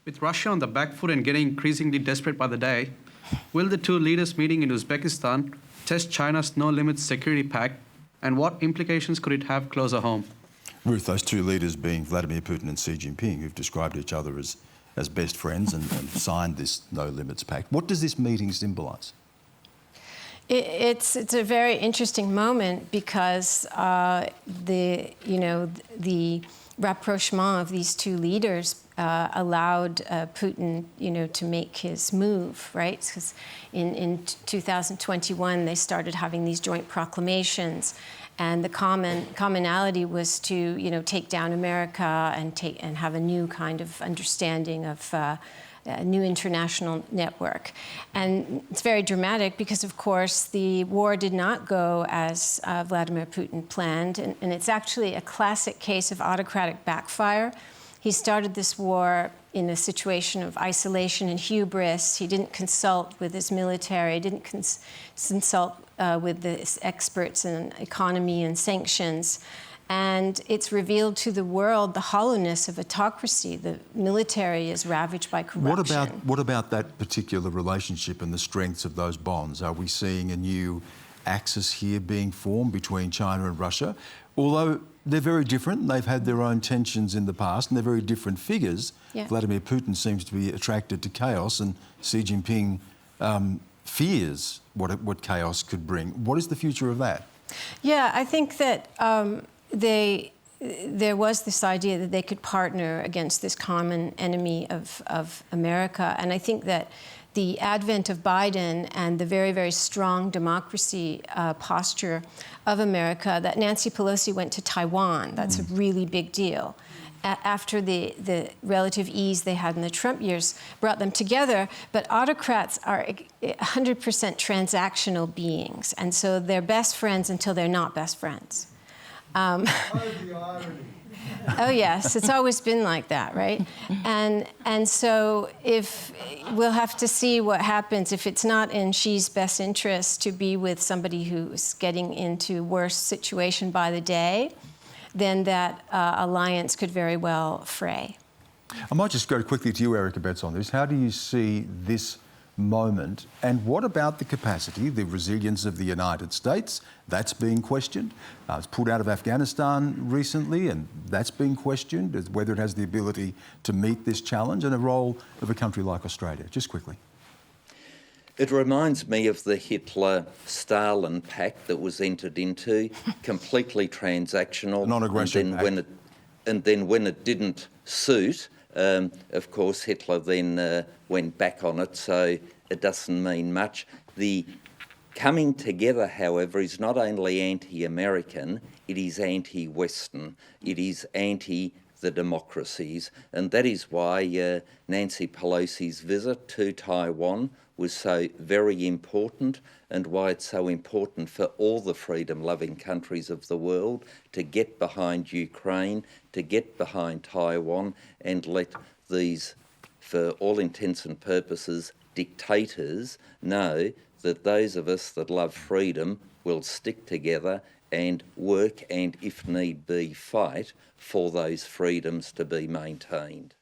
With Russia on the back foot and getting increasingly desperate by the day, will the two leaders meeting in Uzbekistan test China's no-limits security pact, and what implications could it have closer home? Ruth, those two leaders being Vladimir Putin and Xi Jinping, who've described each other as best friends and signed this no-limits pact. What does this meeting symbolise? It's a very interesting moment because the rapprochement of these two leaders allowed Putin, to make his move, right? Because in 2021 they started having these joint proclamations, and the commonality was to take down America and have a new kind of understanding of a new international network. And it's very dramatic because, of course, the war did not go as Vladimir Putin planned, and it's actually a classic case of autocratic backfire. He started this war in a situation of isolation and hubris. He didn't consult with his military, didn't consult with the experts in economy and sanctions. And it's revealed to the world the hollowness of autocracy. The military is ravaged by corruption. What about that particular relationship and the strengths of those bonds? Are we seeing a new axis here being formed between China and Russia? Although they're very different, they've had their own tensions in the past, and they're very different figures. Yeah. Vladimir Putin seems to be attracted to chaos, and Xi Jinping fears what chaos could bring. What is the future of that? Yeah, I think that there was this idea that they could partner against this common enemy of America. And I think that the advent of Biden and the very, very strong democracy posture of America, that Nancy Pelosi went to Taiwan, that's a really big deal. After the relative ease they had in the Trump years brought them together, but autocrats are 100% transactional beings, and so they're best friends until they're not best friends. Oh yes, it's always been like that, right? And so if we'll have to see what happens if it's not in Xi's best interest to be with somebody who's getting into worse situation by the day, then that alliance could very well fray. I might just go quickly to you, Eric Abetz, on this. How do you see this moment, and what about the capacity, the resilience of the United States? That's being questioned. It's pulled out of Afghanistan recently, and that's being questioned, as whether it has the ability to meet this challenge, and a role of a country like Australia. Just quickly. It reminds me of the Hitler-Stalin pact that was entered into, completely transactional. Non-aggression pact. And then when it didn't suit, of course, Hitler then went back on it, so it doesn't mean much. The coming together, however, is not only anti-American, it is anti-Western. It is anti the democracies, and that is why Nancy Pelosi's visit to Taiwan was so very important, and why it's so important for all the freedom-loving countries of the world to get behind Ukraine, to get behind Taiwan, and let these, for all intents and purposes, dictators know that those of us that love freedom will stick together and work and, if need be, fight for those freedoms to be maintained.